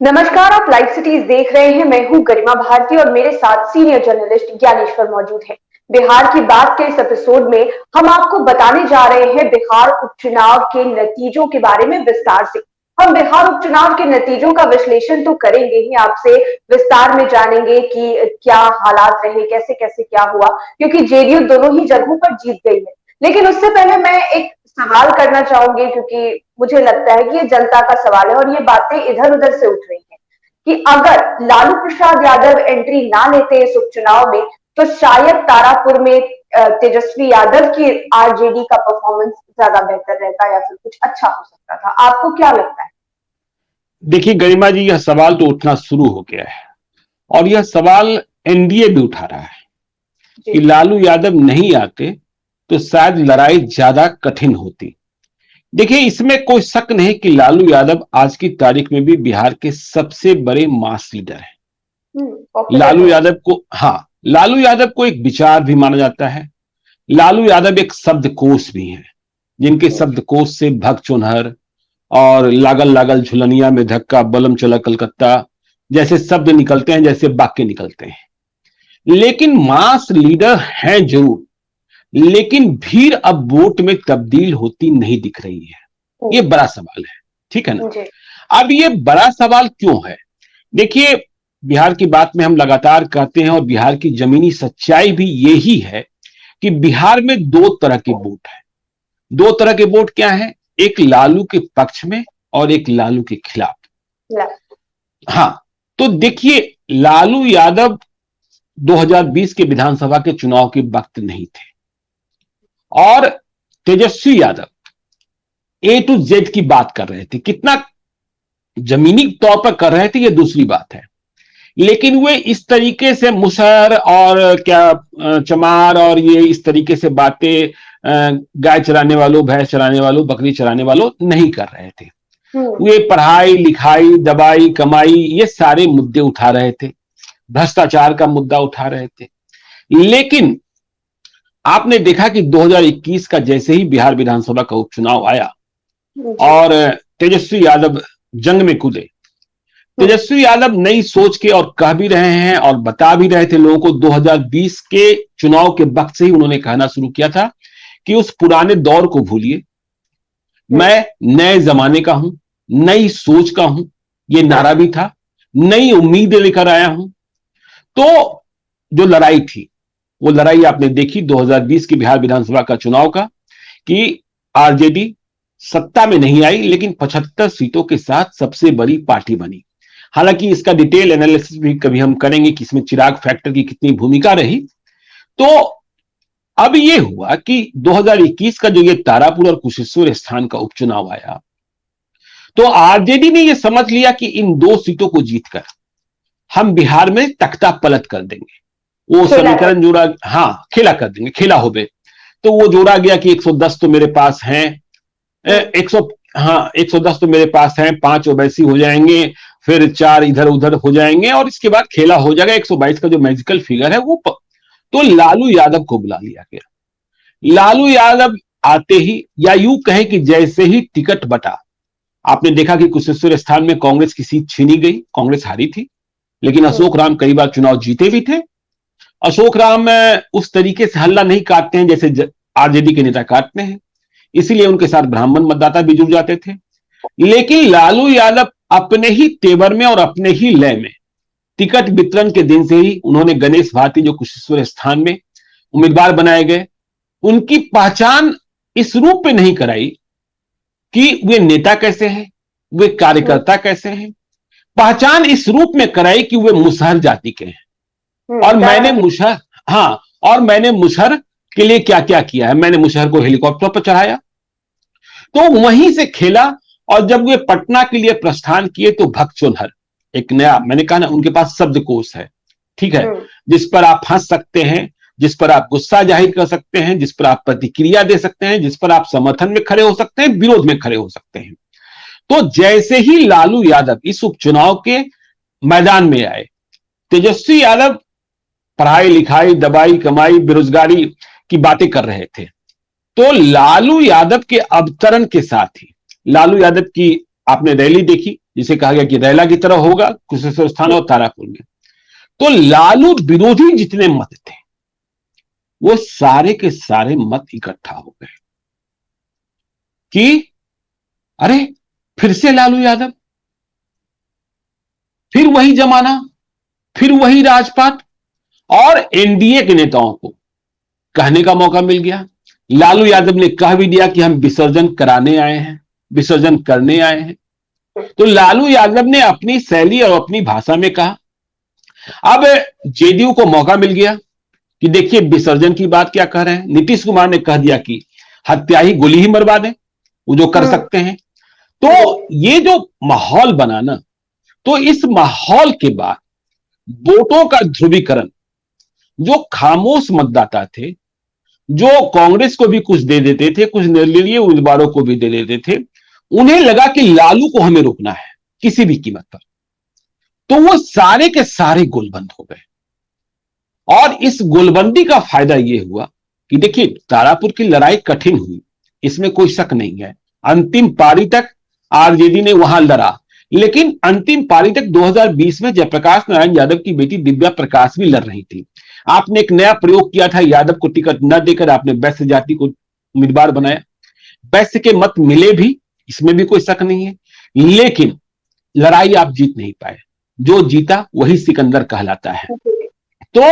नमस्कार, आप live cities देख रहे हैं। मैं हूं गरिमा भारती और मेरे साथ सीनियर जर्नलिस्ट ज्ञानेश्वर मौजूद हैं। बिहार की बात के इस एपिसोड में हम आपको बताने जा रहे हैं बिहार उपचुनाव के नतीजों के बारे में विस्तार से। हम बिहार उपचुनाव के नतीजों का विश्लेषण तो करेंगे ही, आपसे विस्तार में जानेंगे कि क्या हालात रहे, कैसे कैसे क्या हुआ, क्योंकि जेडीयू दोनों ही जगहों पर जीत गई है। लेकिन उससे पहले मैं एक सवाल करना चाहूंगी, क्योंकि मुझे लगता है कि ये जनता का सवाल है और ये बातें इधर उधर से उठ रही हैं कि अगर लालू प्रसाद यादव एंट्री ना लेते इस उपचुनाव में तो शायद तारापुर में तेजस्वी यादव की आरजेडी का परफॉर्मेंस ज्यादा बेहतर रहता या फिर कुछ अच्छा हो सकता था। आपको क्या लगता है? देखिए गरिमा जी, यह सवाल तो उठना शुरू हो गया है और यह सवाल एनडीए भी उठा रहा है कि लालू यादव नहीं आते तो शायद लड़ाई ज्यादा कठिन होती। देखिए, इसमें कोई शक नहीं कि लालू यादव आज की तारीख में भी बिहार के सबसे बड़े मास लीडर हैं। लालू यादव को एक विचार भी माना जाता है। लालू यादव एक शब्दकोश भी है, जिनके शब्दकोश से भग चुनहर और लागल लागल झुलनिया में धक्का बलम चला कलकत्ता जैसे शब्द निकलते हैं, जैसे वाक्य निकलते हैं। लेकिन मास लीडर हैं जरूर, लेकिन भीड़ अब वोट में तब्दील होती नहीं दिख रही है। ये बड़ा सवाल है, ठीक है ना। अब ये बड़ा सवाल क्यों है? देखिए, बिहार की बात में हम लगातार कहते हैं और बिहार की जमीनी सच्चाई भी यही है कि बिहार में दो तरह के वोट है। दो तरह के वोट क्या है? एक लालू के पक्ष में और एक लालू के खिलाफ। हाँ, तो देखिए, लालू यादव 2020 के विधानसभा के चुनाव के वक्त नहीं थे और तेजस्वी यादव ए टू जेड की बात कर रहे थे। कितना जमीनी तौर पर कर रहे थे ये दूसरी बात है, लेकिन वे इस तरीके से मुसहर और क्या चमार और ये इस तरीके से बातें गाय चराने वालों, भैंस चराने वालों, बकरी चराने वालों नहीं कर रहे थे। वे पढ़ाई लिखाई, दवाई, कमाई, ये सारे मुद्दे उठा रहे थे, भ्रष्टाचार का मुद्दा उठा रहे थे। लेकिन आपने देखा कि 2021 का जैसे ही बिहार विधानसभा का उपचुनाव आया और तेजस्वी यादव जंग में कूदे, तेजस्वी यादव नई सोच के और कह भी रहे हैं और बता भी रहे थे लोगों को। 2020 के चुनाव के वक्त से ही उन्होंने कहना शुरू किया था कि उस पुराने दौर को भूलिए, मैं नए जमाने का हूं, नई सोच का हूं, ये नारा भी था। नई उम्मीद लेकर आया हूं। तो जो लड़ाई थी वो लड़ाई आपने देखी 2020 की बिहार विधानसभा का चुनाव का, कि आरजेडी सत्ता में नहीं आई लेकिन 75 सीटों के साथ सबसे बड़ी पार्टी बनी। हालांकि इसका डिटेल एनालिसिस भी कभी हम करेंगे कि इसमें चिराग फैक्टर की कितनी भूमिका रही। तो अब ये हुआ कि 2021 का जो ये तारापुर और कुशेश्वर स्थान का उपचुनाव आया, तो आरजेडी ने ये समझ लिया कि इन दो सीटों को जीतकर हम बिहार में तख्ता पलट कर देंगे। वो समीकरण जोड़ा, हाँ, खेला कर देंगे, खेला हो गए। तो वो जोड़ा गया कि 110 तो मेरे पास हैं, 110 तो मेरे पास हैं, 5 ओवैसी हो जाएंगे, फिर 4 इधर उधर हो जाएंगे और इसके बाद खेला हो जाएगा। 122 का जो मैजिकल फिगर है वो तो लालू यादव को बुला लिया गया। लालू यादव आते ही, या यूं कहें कि जैसे ही टिकट बटा, आपने देखा कि कुशेश्वर स्थान में कांग्रेस की सीट छीनी गई। कांग्रेस हारी थी, लेकिन अशोक राम कई बार चुनाव जीते भी थे। अशोक राम उस तरीके से हल्ला नहीं काटते हैं जैसे आरजेडी के नेता काटते हैं, इसीलिए उनके साथ ब्राह्मण मतदाता भी जुड़ जाते थे। लेकिन लालू यादव अपने ही तेवर में और अपने ही लय में टिकट वितरण के दिन से ही उन्होंने गणेश भारती, जो कुशेश्वर स्थान में उम्मीदवार बनाए गए, उनकी पहचान इस रूप में नहीं कराई कि वे नेता कैसे हैं, वे कार्यकर्ता कैसे हैं। पहचान इस रूप में कराई कि वे मुसहर जाति के हैं। और मैंने मुसहर, हाँ, और मैंने मुसहर के लिए क्या क्या किया है। मैंने मुसहर को हेलीकॉप्टर पर चढ़ाया, तो वहीं से खेला। और जब वे पटना के लिए प्रस्थान किए तो भगचोलहर, एक नया, मैंने कहा ना, उनके पास शब्दकोश है, ठीक है, जिस पर आप हंस सकते हैं, जिस पर आप गुस्सा जाहिर कर सकते हैं, जिस पर आप प्रतिक्रिया दे सकते हैं, जिस पर आप समर्थन में खड़े हो सकते हैं, विरोध में खड़े हो सकते हैं। तो जैसे ही लालू यादव इस उपचुनाव के मैदान में आए, तेजस्वी यादव पढ़ाई लिखाई, दवाई, कमाई, बेरोजगारी की बातें कर रहे थे। तो लालू यादव के अवतरण के साथ ही, लालू यादव की आपने रैली देखी, जिसे कहा गया कि रैला की तरह होगा कुशेश्वर स्थान और तारापुर में। तो लालू विरोधी जितने मत थे वो सारे के सारे मत इकट्ठा हो गए कि अरे फिर से लालू यादव, फिर वही जमाना, फिर वही राजपाट। और एनडीए के नेताओं को कहने का मौका मिल गया। लालू यादव ने कह भी दिया कि हम विसर्जन कराने आए हैं, विसर्जन करने आए हैं। तो लालू यादव ने अपनी शैली और अपनी भाषा में कहा। अब जेडीयू को मौका मिल गया कि देखिए विसर्जन की बात क्या कह रहे हैं। नीतीश कुमार ने कह दिया कि हत्या ही, गोली ही मरवा दें, वो जो कर सकते हैं। तो ये जो माहौल बना ना, तो इस माहौल के बाद वोटों का ध्रुवीकरण, जो खामोश मतदाता थे, जो कांग्रेस को भी कुछ दे देते थे, कुछ निर्दलीय उम्मीदवारों को भी दे देते थे, उन्हें लगा कि लालू को हमें रोकना है किसी भी कीमत पर। तो वो सारे के सारे गोलबंद हो गए। और इस गोलबंदी का फायदा यह हुआ कि देखिए तारापुर की लड़ाई कठिन हुई, इसमें कोई शक नहीं है। अंतिम पारी तक आरजेडी ने वहां लड़ा, लेकिन अंतिम पारी तक 2020 में जयप्रकाश नारायण यादव की बेटी दिव्या प्रकाश भी लड़ रही थी। आपने एक नया प्रयोग किया था, यादव को टिकट न देकर आपने वैश्य जाति को उम्मीदवार बनाया। वैश्य के मत मिले भी, इसमें भी कोई शक नहीं है, लेकिन लड़ाई आप जीत नहीं पाए। जो जीता वही सिकंदर कहलाता है। तो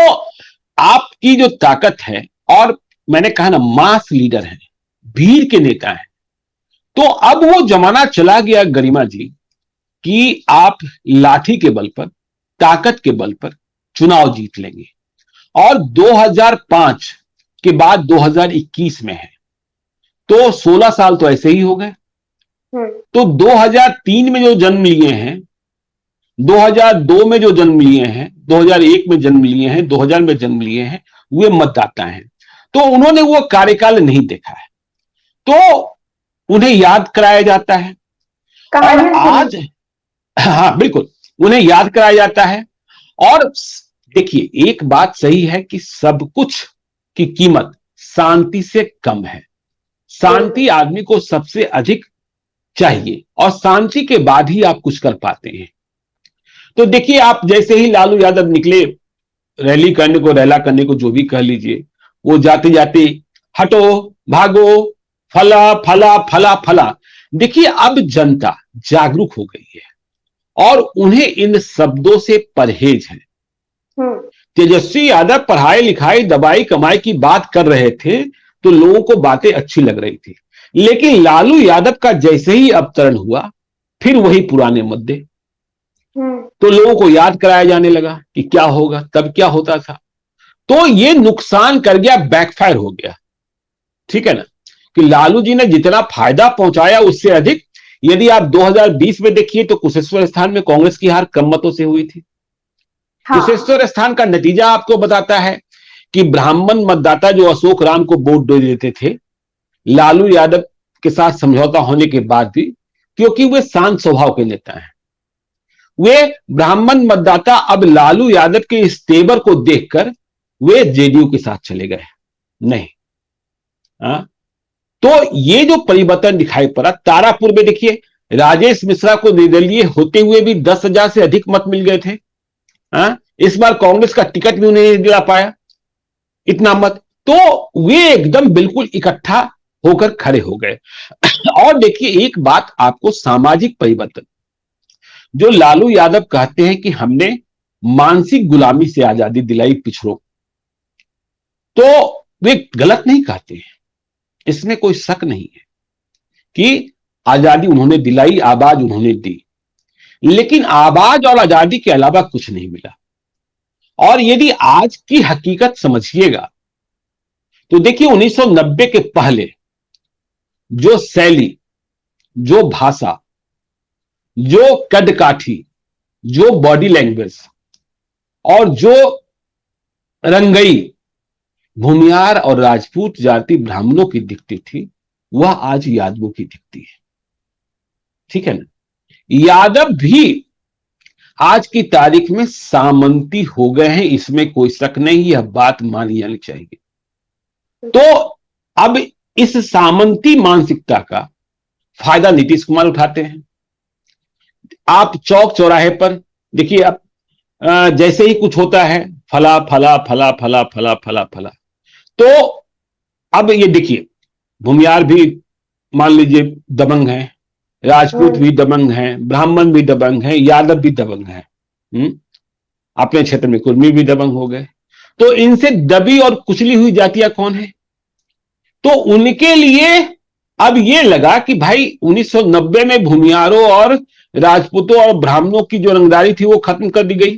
आपकी जो ताकत है, और मैंने कहा ना मास लीडर है, भीड़ के नेता है, तो अब वो जमाना चला गया गरिमा जी कि आप लाठी के बल पर, ताकत के बल पर चुनाव जीत लेंगे। और 2005 के बाद 2021 में है, तो 16 साल तो ऐसे ही हो गए। तो 2003 में जो जन्म लिए हैं, 2002 में जो जन्म लिए हैं, 2001 में जन्म लिए हैं, 2000 में जन्म लिए हैं, वे मतदाता हैं। तो उन्होंने वो कार्यकाल नहीं देखा है, तो उन्हें याद कराया जाता है। और आज, हाँ बिल्कुल, उन्हें याद कराया जाता है। और देखिए एक बात सही है कि सब कुछ की कीमत शांति से कम है। शांति आदमी को सबसे अधिक चाहिए, और शांति के बाद ही आप कुछ कर पाते हैं। तो देखिए आप जैसे ही लालू यादव निकले रैली करने को, रैला करने को, जो भी कह लीजिए, वो जाते जाते हटो, भागो, फला फला फला फला। देखिए अब जनता जागरूक हो गई है और उन्हें इन शब्दों से परहेज है। तेजस्वी यादव पढ़ाई लिखाई दवाई कमाई की बात कर रहे थे तो लोगों को बातें अच्छी लग रही थी, लेकिन लालू यादव का जैसे ही अवतरण हुआ फिर वही पुराने मुद्दे। तो लोगों को याद कराया जाने लगा कि क्या होगा, तब क्या होता था। तो ये नुकसान कर गया, बैकफायर हो गया। ठीक है ना, कि लालू जी ने जितना फायदा पहुंचाया उससे अधिक, यदि आप 2020 में देखिए तो कुशेश्वर स्थान में कांग्रेस की हार कम मतों से हुई थी। हाँ। कुशेश्वर स्थान का नतीजा आपको बताता है कि ब्राह्मण मतदाता जो अशोक राम को वोट दे देते थे लालू यादव के साथ समझौता होने के बाद भी, क्योंकि वे शांत स्वभाव के नेता हैं, वे ब्राह्मण मतदाता अब लालू यादव के इस तेवर को देखकर वे जेडीयू के साथ चले गए नहीं। तो ये जो परिवर्तन दिखाई पड़ा तारापुर में, देखिए राजेश मिश्रा को निर्दलीय होते हुए भी 10,000 से अधिक मत मिल गए थे। इस बार कांग्रेस का टिकट भी उन्हें नहीं दिला पाया इतना मत, तो वे एकदम बिल्कुल इकट्ठा होकर खड़े हो गए। और देखिए एक बात आपको, सामाजिक परिवर्तन जो लालू यादव कहते हैं कि हमने मानसिक गुलामी से आजादी दिलाई पिछड़ों, तो वे गलत नहीं कहते हैं, इसमें कोई शक नहीं है कि आजादी उन्होंने दिलाई, आवाज उन्होंने दी, लेकिन आवाज और आजादी के अलावा कुछ नहीं मिला। और यदि आज की हकीकत समझिएगा तो देखिए 1990 के पहले जो शैली, जो भाषा, जो कदकाठी, जो बॉडी लैंग्वेज और जो रंगई भूमियार और राजपूत जाति ब्राह्मणों की दिखती थी, वह आज यादवों की दिखती है। ठीक है ना, यादव भी आज की तारीख में सामंती हो गए हैं, इसमें कोई शक नहीं, यह बात मानी जानी चाहिए। तो अब इस सामंती मानसिकता का फायदा नीतीश कुमार उठाते हैं। आप चौक चौराहे पर देखिए, अब जैसे ही कुछ होता है, फला फला फला फला फला फला फला, तो अब ये देखिए, भूमियार भी मान लीजिए दबंग है, राजपूत भी दबंग है, ब्राह्मण भी दबंग है, यादव भी दबंग है, अपने क्षेत्र में कुर्मी भी दबंग हो गए। तो इनसे दबी और कुचली हुई जातियां कौन है? तो उनके लिए अब ये लगा कि भाई 1990 में भूमियारों और राजपूतों और ब्राह्मणों की जो रंगदारी थी वो खत्म कर दी गई,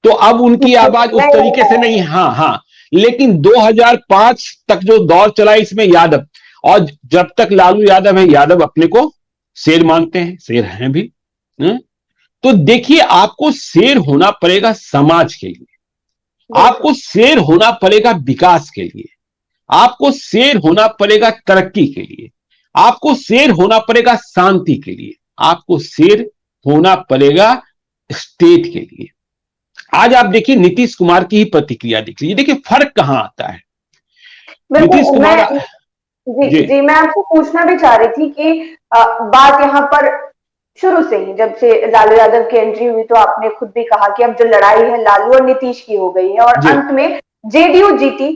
तो अब उनकी आवाज उस तरीके से नहीं। हाँ हाँ, लेकिन 2005 तक जो दौर चला इसमें यादव, और जब तक लालू यादव है, यादव अपने को शेर मानते हैं, शेर हैं भी। तो देखिए, आपको शेर होना पड़ेगा समाज के लिए, आपको शेर होना पड़ेगा विकास के लिए, आपको शेर होना पड़ेगा तरक्की के लिए, आपको शेर होना पड़ेगा शांति के लिए, आपको शेर होना पड़ेगा स्टेट के लिए। आज आप देखिए नीतीश कुमार की ही प्रतिक्रिया देख लीजिए, देखिए फर्क कहां आता है। नीतीश कुमार जी, मैं आपको पूछना भी चाह रही थी कि बात यहाँ पर शुरू से ही, जब से लालू यादव की एंट्री हुई, तो आपने खुद भी कहा कि अब जो लड़ाई है लालू और नीतीश की हो गई है, और अंत में जेडीयू जीती,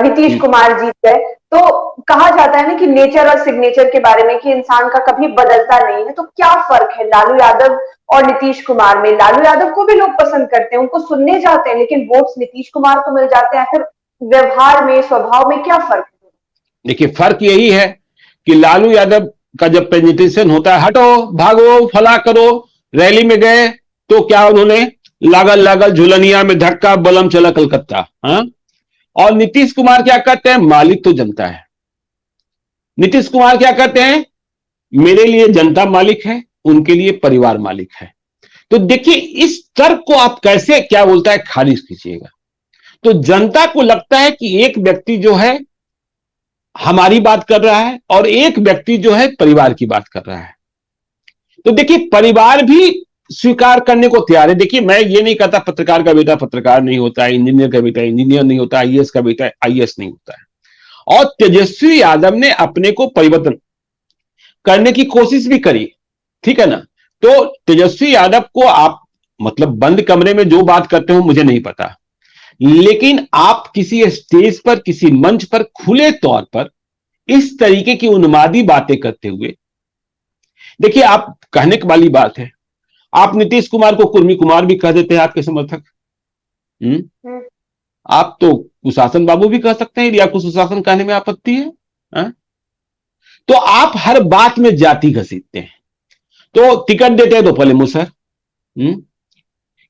नीतीश कुमार जीत गए। तो कहा जाता है ना कि नेचर और सिग्नेचर के बारे में, कि इंसान का कभी बदलता नहीं है। तो क्या फर्क है लालू यादव और नीतीश कुमार में? लालू यादव को भी लोग पसंद करते हैं, उनको सुनने जाते हैं, लेकिन वोट्स नीतीश कुमार को मिल जाते हैं। फिर व्यवहार में, स्वभाव में क्या फर्क है? देखिए, फर्क यही है कि लालू यादव का जब प्रेजेंटेशन होता है, हटो भागो फला करो, रैली में गए तो क्या उन्होंने लागल लागल झुलनिया में धक्का, बलम चला कलकत्ता। हाँ, और नीतीश कुमार क्या कहते हैं? मालिक तो जनता है। नीतीश कुमार क्या कहते हैं? मेरे लिए जनता मालिक है, उनके लिए परिवार मालिक है। तो देखिए, इस तर्क को आप कैसे, क्या बोलता है, खारिज कीजिएगा। तो जनता को लगता है कि एक व्यक्ति जो है हमारी बात कर रहा है, और एक व्यक्ति जो है परिवार की बात कर रहा है। तो देखिए, परिवार भी स्वीकार करने को तैयार है। देखिए, मैं ये नहीं कहता पत्रकार का बेटा पत्रकार नहीं होता है, इंजीनियर का बेटा इंजीनियर नहीं होता, आईएएस का बेटा आईएएस नहीं होता है। और तेजस्वी यादव ने अपने को परिवर्तन करने की कोशिश भी करी, ठीक है ना। तो तेजस्वी यादव को आप मतलब बंद कमरे में जो बात करते हो मुझे नहीं पता, लेकिन आप किसी स्टेज पर, किसी मंच पर खुले तौर पर इस तरीके की उन्मादी बातें करते हुए, देखिए, आप कहने की वाली बात है, आप नीतीश कुमार को कुर्मी कुमार भी कह देते हैं आपके समर्थक। आप तो कुशासन बाबू भी कह सकते हैं, या कुशासन कहने में आपत्ति है? तो आप हर बात में जाति घसीटते हैं। तो टिकट देते हैं तो पहले मुसहर।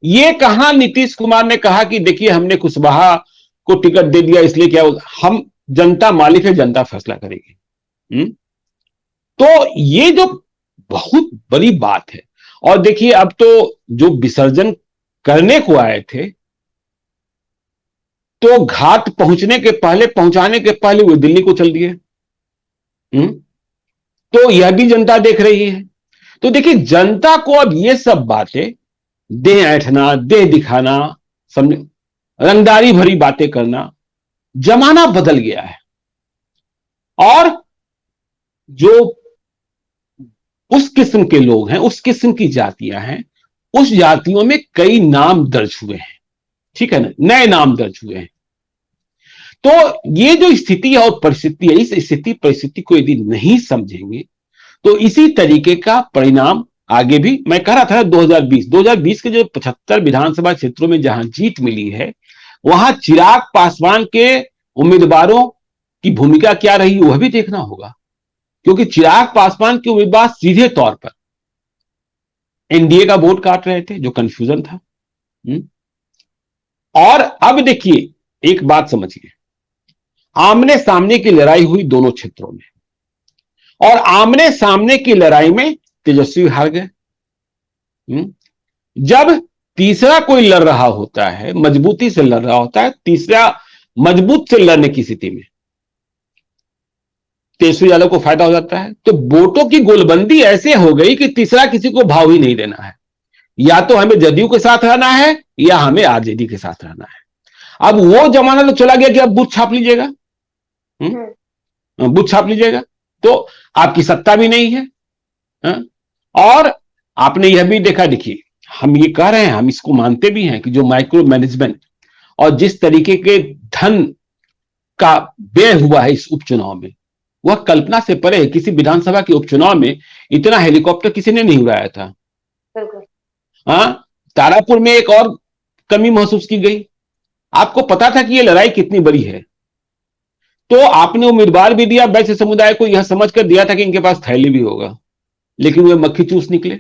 ये कहां नीतीश कुमार ने कहा कि देखिए हमने कुशवाहा को टिकट दे दिया इसलिए क्या, हम जनता मालिक है, जनता फैसला करेगी। तो ये जो बहुत बड़ी बात है। और देखिए, अब तो जो विसर्जन करने को आए थे, तो घाट पहुंचने के पहले, पहुंचाने के पहले वो दिल्ली को चल दिए। तो यह भी जनता देख रही है। तो देखिए, जनता को अब ये सब बातें, देह ऐंठना, देह दिखाना, समझे, रंगदारी भरी बातें करना, जमाना बदल गया है। और जो उस किस्म के लोग हैं, उस किस्म की जातियां हैं, उस जातियों में कई नाम दर्ज हुए हैं, ठीक है ना, नए नाम दर्ज हुए हैं। तो ये जो स्थिति है और परिस्थिति है, इस स्थिति परिस्थिति को यदि नहीं समझेंगे तो इसी तरीके का परिणाम आगे भी, मैं कह रहा था 2020 के जो 75 विधानसभा क्षेत्रों में जहां जीत मिली है, वहां चिराग पासवान के उम्मीदवारों की भूमिका क्या रही वह भी देखना होगा। क्योंकि चिराग पासवान के उम्मीदवार सीधे तौर पर एनडीए का वोट काट रहे थे, जो कंफ्यूजन था। और अब देखिए, एक बात समझिए, आमने सामने की लड़ाई हुई दोनों क्षेत्रों में, और आमने सामने की लड़ाई में तेजस्वी हार गए। जब तीसरा कोई लड़ रहा होता है, मजबूती से लड़ रहा होता है, तीसरा मजबूत से लड़ने की स्थिति में तेजस्वी यादव को फायदा हो जाता है। तो वोटों की गोलबंदी ऐसे हो गई कि तीसरा किसी को भाव ही नहीं देना है, या तो हमें जदयू के साथ रहना है या हमें आरजेडी के साथ रहना है। अब वो जमाना तो चला गया कि अब बूथ छाप लीजिएगा, बूथ छाप लीजिएगा, तो आपकी सत्ता भी नहीं है। और आपने यह भी देखा, देखिए हम ये कह रहे हैं, हम इसको मानते भी हैं कि जो माइक्रो मैनेजमेंट और जिस तरीके के धन का व्यय हुआ है इस उपचुनाव में, वह कल्पना से परे है। किसी विधानसभा के उपचुनाव में इतना हेलीकॉप्टर किसी ने नहीं उड़ाया था। बिल्कुल। हाँ, तारापुर में एक और कमी महसूस की गई। आपको पता था कि यह लड़ाई कितनी बड़ी है, तो आपने उम्मीदवार भी दिया, वैश्य समुदाय को यह समझकर दिया था कि इनके पास थैली भी होगा, लेकिन वे मक्खी चूस निकले।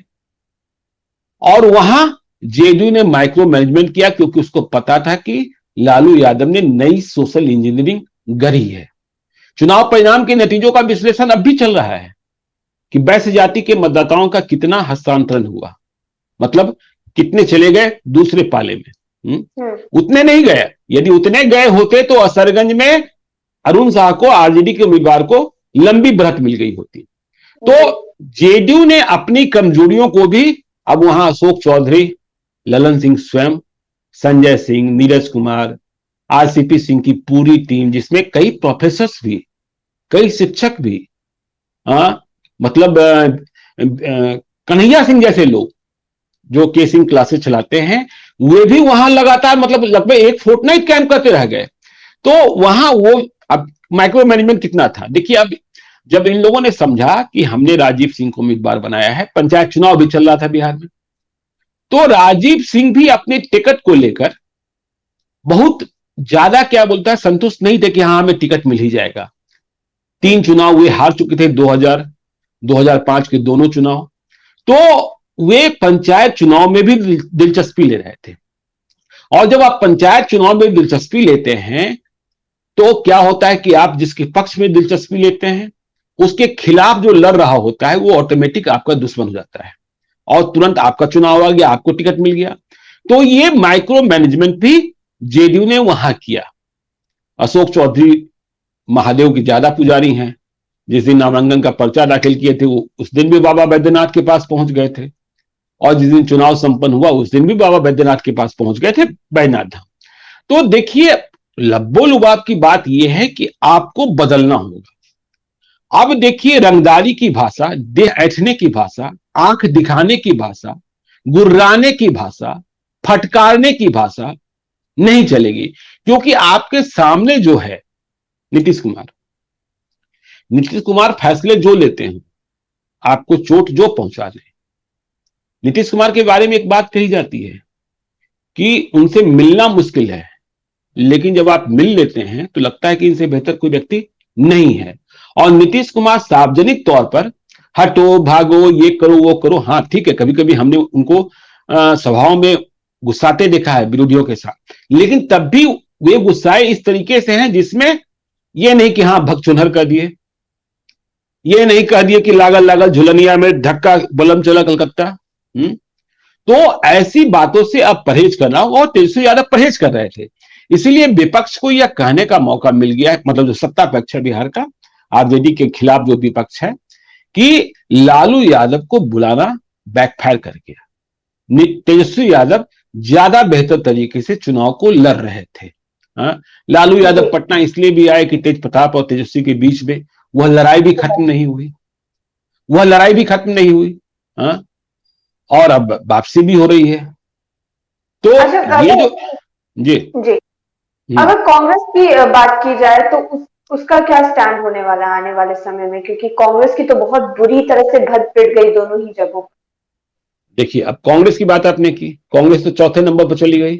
और वहां जेडीयू ने माइक्रो मैनेजमेंट किया, क्योंकि उसको पता था कि लालू यादव ने नई सोशल इंजीनियरिंग गढ़ी है। चुनाव परिणाम के नतीजों का विश्लेषण अब भी चल रहा है कि वैश्य जाति के मतदाताओं का कितना हस्तांतरण हुआ, मतलब कितने चले गए दूसरे पाले में। उतने नहीं गए। यदि उतने गए होते तो असरगंज में अरुण साह को, आरजेडी के उम्मीदवार को, लंबी बढ़त मिल गई होती। तो जेडीयू ने अपनी कमजोरियों को भी, अब वहां अशोक चौधरी, ललन सिंह स्वयं, संजय सिंह, नीरज कुमार, आरसीपी सिंह की पूरी टीम, जिसमें कई प्रोफेसर भी, कई शिक्षक भी, मतलब कन्हैया सिंह जैसे लोग जो केसिंग क्लासेस चलाते हैं, वे भी वहां लगातार, मतलब लगभग एक फोर्टनाइट कैंप करते रह गए। तो वहां वो, अब माइक्रो मैनेजमेंट कितना था देखिए। अब जब इन लोगों ने समझा कि हमने राजीव सिंह को उम्मीदवार बनाया है, पंचायत चुनाव भी चल रहा था बिहार में, तो राजीव सिंह भी अपने टिकट को लेकर बहुत ज्यादा, क्या बोलता है, संतुष्ट नहीं थे कि हाँ हमें टिकट मिल ही जाएगा। 3 चुनाव वे हार चुके थे, 2005 के दोनों चुनाव। तो वे पंचायत चुनाव में भी दिलचस्पी ले रहे थे। और जब आप पंचायत चुनाव में दिलचस्पी लेते हैं, तो क्या होता है कि आप जिसके पक्ष में दिलचस्पी लेते हैं, उसके खिलाफ जो लड़ रहा होता है, वो ऑटोमेटिक आपका दुश्मन हो जाता है, और तुरंत आपका चुनाव आ गया, आपको टिकट मिल गया। तो ये माइक्रो मैनेजमेंट भी जेडीयू ने वहां किया। अशोक चौधरी महादेव की ज्यादा पुजारी हैं। जिस दिन नामांकन का पर्चा दाखिल किए थे, वो उस दिन भी बाबा बैद्यनाथ के पास पहुंच गए थे, और जिस दिन चुनाव संपन्न हुआ उस दिन भी बाबा बैद्यनाथ के पास पहुंच गए थे, बैद्यनाथ धाम। तो देखिए, लब्बो लुबाब की बात यह है कि आपको बदलना होगा। अब देखिए, रंगदारी की भाषा, देह ऐंठने की भाषा, आंख दिखाने की भाषा, गुर्राने की भाषा, फटकारने की भाषा नहीं चलेगी, क्योंकि आपके सामने जो है नीतीश कुमार फैसले जो लेते हैं, आपको चोट जो पहुंचा दे। नीतीश कुमार के बारे में एक बात कही जाती है कि उनसे मिलना मुश्किल है, लेकिन जब आप मिल लेते हैं तो लगता है कि इनसे बेहतर कोई व्यक्ति नहीं है। और नीतीश कुमार सार्वजनिक तौर पर हटो भागो, ये करो वो करो, हाँ ठीक है, कभी कभी हमने उनको सभाओं में गुस्साते देखा है विरोधियों के साथ, लेकिन तब भी वे गुस्साए इस तरीके से हैं जिसमें ये नहीं कि हाँ भगचुनहर कर दिए, ये नहीं कह दिए कि लागल लागल झुलनिया में धक्का बलम चला कलकत्ता। तो ऐसी बातों से अब परहेज करना होगा, और तेजस्वी यादव परहेज कर रहे थे। इसीलिए विपक्ष को यह कहने का मौका मिल गया है, मतलब जो सत्ता पक्ष है बिहार का, आरजेडी के खिलाफ जो विपक्ष है, कि लालू यादव को बुलाना बैकफायर कर गया। तेजस्वी यादव ज्यादा बेहतर तरीके से चुनाव को लड़ रहे थे। लालू यादव पटना इसलिए भी आए कि तेज प्रताप और तेजस्वी के बीच में वह लड़ाई भी खत्म नहीं हुई, और अब वापसी भी हो रही है। तो अच्छा, ये जो जी अगर कांग्रेस की बात की जाए तो उसका क्या स्टैंड होने वाला है आने वाले समय में, क्योंकि कांग्रेस की तो बहुत बुरी तरह से घट पिट गई दोनों ही जगहों। देखिए, अब कांग्रेस की बात आपने की, कांग्रेस तो चौथे नंबर पर चली गई,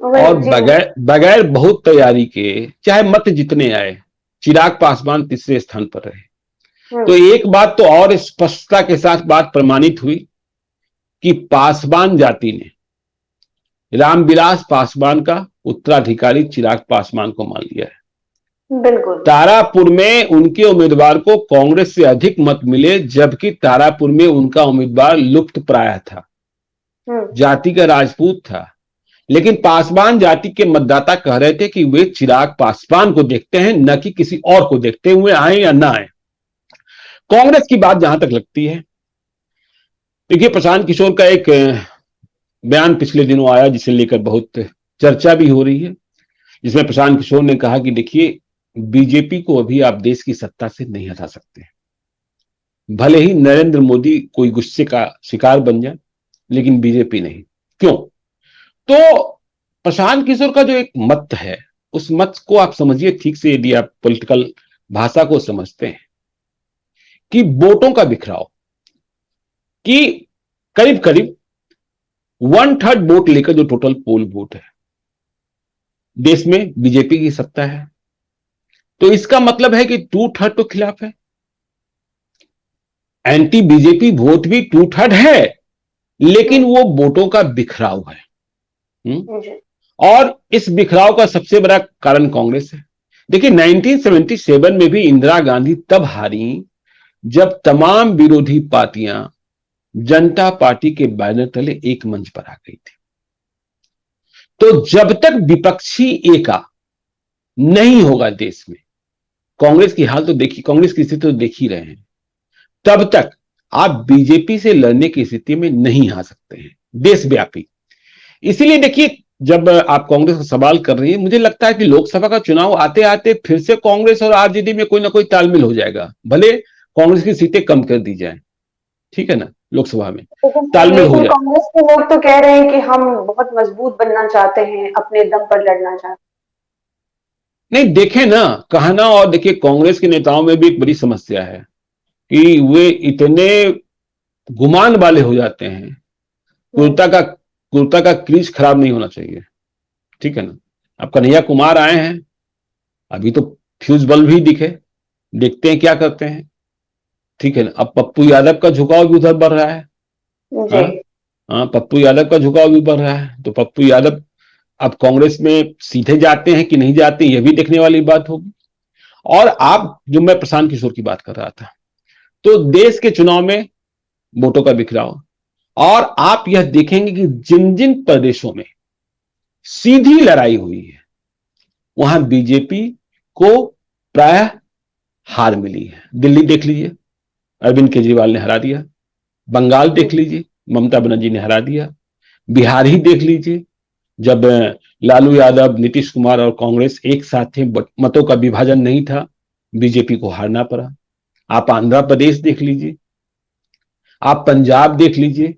और बगैर बहुत तैयारी के, चाहे मत जितने आए, चिराग पासवान तीसरे स्थान पर रहे। तो एक बात तो और स्पष्टता के साथ बात प्रमाणित हुई कि पासवान जाति ने रामविलास पासवान का उत्तराधिकारी चिराग पासवान को मान लिया है। बिल्कुल। तारापुर में उनके उम्मीदवार को कांग्रेस से अधिक मत मिले, जबकि तारापुर में उनका उम्मीदवार लुप्त प्राय था, जाति का राजपूत था, लेकिन पासवान जाति के मतदाता कह रहे थे कि वे चिराग पासवान को देखते हैं, न कि किसी और को देखते हुए, आए या ना आए। कांग्रेस की बात जहां तक लगती है, देखिए प्रशांत किशोर का एक बयान पिछले दिनों आया जिसे लेकर बहुत चर्चा भी हो रही है, जिसमें प्रशांत किशोर ने कहा कि देखिए, बीजेपी को अभी आप देश की सत्ता से नहीं हटा सकते, भले ही नरेंद्र मोदी कोई गुस्से का शिकार बन जाए, लेकिन बीजेपी नहीं। क्यों? तो प्रशांत किशोर का जो एक मत है, उस मत को आप समझिए ठीक से, यदि आप पॉलिटिकल भाषा को समझते हैं, कि वोटों का बिखराव, कि करीब करीब 1/3 वोट लेकर जो टोटल पोल वोट है, देश में बीजेपी की सत्ता है, तो इसका मतलब है कि 2/3 तो खिलाफ है। एंटी बीजेपी वोट भी 2/3 है, लेकिन वो वोटों का बिखराव है। जी। और इस बिखराव का सबसे बड़ा कारण कांग्रेस है। देखिए 1977 में भी इंदिरा गांधी तब हारी जब तमाम विरोधी पार्टियां जनता पार्टी के बैनर तले एक मंच पर आ गई थी। तो जब तक विपक्षी एका नहीं होगा देश में, कांग्रेस की हाल तो देखी, कांग्रेस की स्थिति तो देख ही रहे हैं, तब तक आप बीजेपी से लड़ने की स्थिति में नहीं आ सकते हैं देशव्यापी। इसीलिए देखिए, जब आप कांग्रेस का सवाल कर रही है, मुझे लगता है कि लोकसभा का चुनाव आते आते फिर से कांग्रेस और आरजेडी में कोई ना कोई तालमेल हो जाएगा, भले कांग्रेस की सीटें कम कर दी जाए, ठीक है ना, लोकसभा में तालमेल हो लेकिन जाए। कांग्रेस के लोग तो कह रहे हैं कि हम बहुत मजबूत बनना चाहते हैं, अपने दम पर लड़ना चाहते नहीं, देखें ना, कहना, और देखिए कांग्रेस के नेताओं में भी एक बड़ी समस्या है कि वे इतने गुमान वाले हो जाते हैं, हैं। कुर्ता का क्रीज खराब नहीं होना चाहिए, ठीक है ना। अब कन्हैया कुमार आए हैं, अभी तो फ्यूज बल्ब भी दिखे, देखते हैं क्या करते हैं, ठीक है ना। अब पप्पू यादव का झुकाव भी उधर बढ़ रहा है। जी। हाँ, हाँ, पप्पू यादव का झुकाव भी बढ़ रहा है, तो पप्पू यादव अब कांग्रेस में सीधे जाते हैं कि नहीं जाते, यह भी देखने वाली बात होगी। और आप, जो मैं प्रशांत किशोर की बात कर रहा था, तो देश के चुनाव में वोटों का बिखराव, और आप यह देखेंगे कि जिन जिन प्रदेशों में सीधी लड़ाई हुई है, वहां बीजेपी को प्रायः हार मिली है। दिल्ली देख लीजिए, अरविंद केजरीवाल ने हरा दिया। बंगाल देख लीजिए, ममता बनर्जी ने हरा दिया। बिहार ही देख लीजिए, जब लालू यादव, नीतीश कुमार और कांग्रेस एक साथ थे, मतों का विभाजन नहीं था, बीजेपी को हारना पड़ा। आप आंध्र प्रदेश देख लीजिए, आप पंजाब देख लीजिए,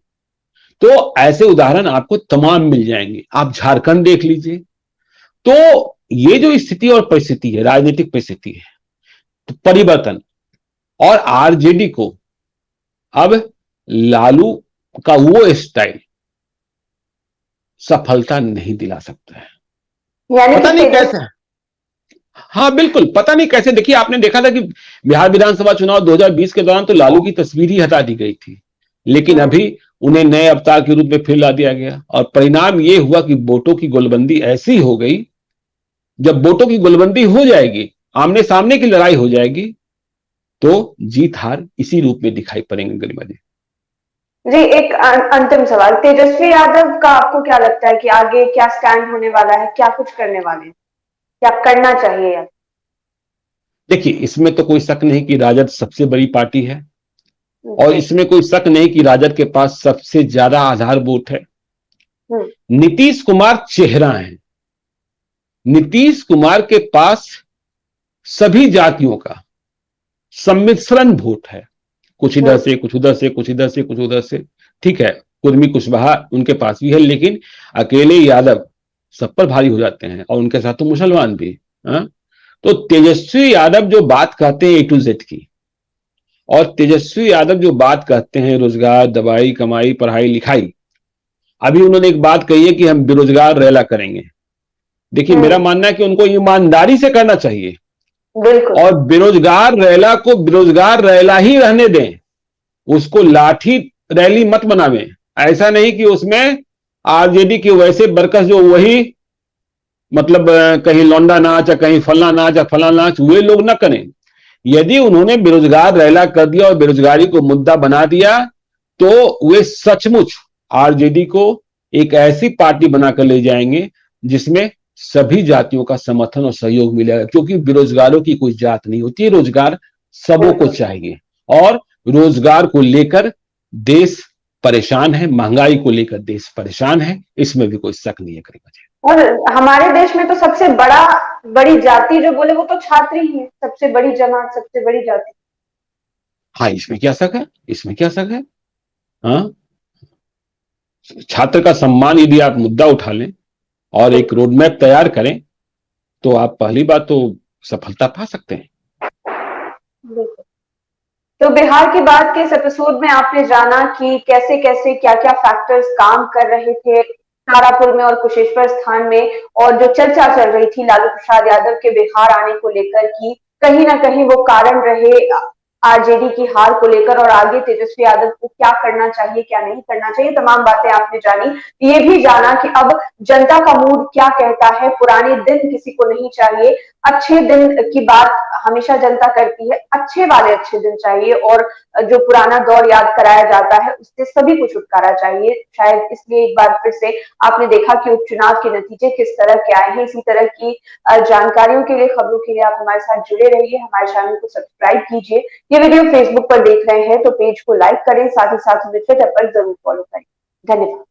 तो ऐसे उदाहरण आपको तमाम मिल जाएंगे। आप झारखंड देख लीजिए। तो ये जो स्थिति और परिस्थिति है, राजनीतिक परिस्थिति है, तो परिवर्तन, और आरजेडी को अब लालू का वो स्टाइल सफलता नहीं दिला सकता है। यानी कि पता नहीं कैसे। तेजस्वी। हाँ बिल्कुल, पता नहीं कैसे। देखिए, आपने देखा था कि बिहार विधानसभा चुनाव 2020 के दौरान तो लालू की तस्वीर ही हटा दी गई थी, लेकिन अभी उन्हें नए अवतार के रूप में फिर ला दिया गया, और परिणाम यह हुआ कि वोटों की गोलबंदी ऐसी हो गई। जब वोटों की गोलबंदी हो जाएगी, आमने सामने की लड़ाई हो जाएगी, तो जीत हार इसी रूप में दिखाई पड़ेंगे गरिमा जी। जी, एक अंतिम सवाल, तेजस्वी यादव का आपको क्या लगता है कि आगे क्या स्टैंड होने वाला है, क्या कुछ करने वाले हैं, क्या करना चाहिए या? देखिए, इसमें तो कोई शक नहीं कि राजद सबसे बड़ी पार्टी है, और जी। इसमें कोई शक नहीं कि राजद के पास सबसे ज्यादा आधार वोट है। हम्म। नीतीश कुमार चेहरा है। नीतीश कुमार के पास सभी जातियों का सम्मिश्रण वोट है, कुछ इधर हम्म। से, कुछ उधर से, कुछ इधर से, कुछ उधर से, ठीक है। कुर्मी कुशवाहा उनके पास भी है, लेकिन अकेले यादव सब पर भारी हो जाते हैं, और उनके साथ तो मुसलमान भी। हाँ? तो तेजस्वी यादव जो बात कहते हैं A to Z की, और तेजस्वी यादव जो बात कहते हैं रोजगार, दवाई, कमाई, पढ़ाई लिखाई, अभी उन्होंने एक बात कही है कि हम बेरोजगार रैला करेंगे। देखिए, मेरा हम्म। मानना है कि उनको ईमानदारी से करना चाहिए, बिल्कुल। और बेरोजगार रैला को बेरोजगार रैला ही रहने दें, उसको लाठी रैली मत बनावें। ऐसा नहीं कि उसमें आरजेडी के वैसे वर्कर्स जो वही, मतलब कहीं लौंडा नाच या कहीं फला नाच या फला नाच, वे लोग ना करें। यदि उन्होंने बेरोजगार रैला कर दिया और बेरोजगारी को मुद्दा बना दिया, तो वे सचमुच आरजेडी को एक ऐसी पार्टी बनाकर ले जाएंगे जिसमें सभी जातियों का समर्थन और सहयोग मिलेगा, क्योंकि बेरोजगारों की कोई जात नहीं होती है, रोजगार सबों को बिल्कुल। चाहिए। और रोजगार को लेकर देश परेशान है, महंगाई को लेकर देश परेशान है, इसमें भी कोई शक नहीं है करीब। और हमारे देश में तो सबसे बड़ी जाति जो बोले वो तो छात्र ही है, सबसे बड़ी जमात, सबसे बड़ी जाति। हाँ, इसमें क्या शक है, इसमें क्या शक है? हाँ, छात्र का सम्मान यदि आप मुद्दा उठा लें और एक रोड मैप तैयार करें तो आप पहली बात तो सफलता पा सकते हैं। बिल्कुल। तो बिहार की बात के इस एपिसोड में आपने जाना कि कैसे कैसे क्या क्या फैक्टर्स काम कर रहे थे तारापुर में और कुशेश्वर स्थान में, और जो चर्चा चल रही थी लालू प्रसाद यादव के बिहार आने को लेकर की कहीं ना कहीं वो कारण रहे आरजेडी की हार को लेकर, और आगे तेजस्वी यादव को क्या करना चाहिए क्या नहीं करना चाहिए, तमाम बातें आपने जानी। ये भी जाना कि अब जनता का मूड क्या कहता है, पुराने दिन किसी को नहीं चाहिए, अच्छे दिन की बात हमेशा जनता करती है, अच्छे वाले अच्छे दिन चाहिए, और जो पुराना दौर याद कराया जाता है उससे सभी को छुटकारा चाहिए। शायद इसलिए एक बार फिर से आपने देखा कि उपचुनाव के नतीजे किस तरह के आए हैं। इसी तरह की जानकारियों के लिए, खबरों के लिए आप हमारे साथ जुड़े रहिए, हमारे चैनल को सब्सक्राइब कीजिए। ये वीडियो फेसबुक पर देख रहे हैं तो पेज को लाइक करें, साथ ही साथ हमें ट्विटर पर जरूर फॉलो करें। धन्यवाद।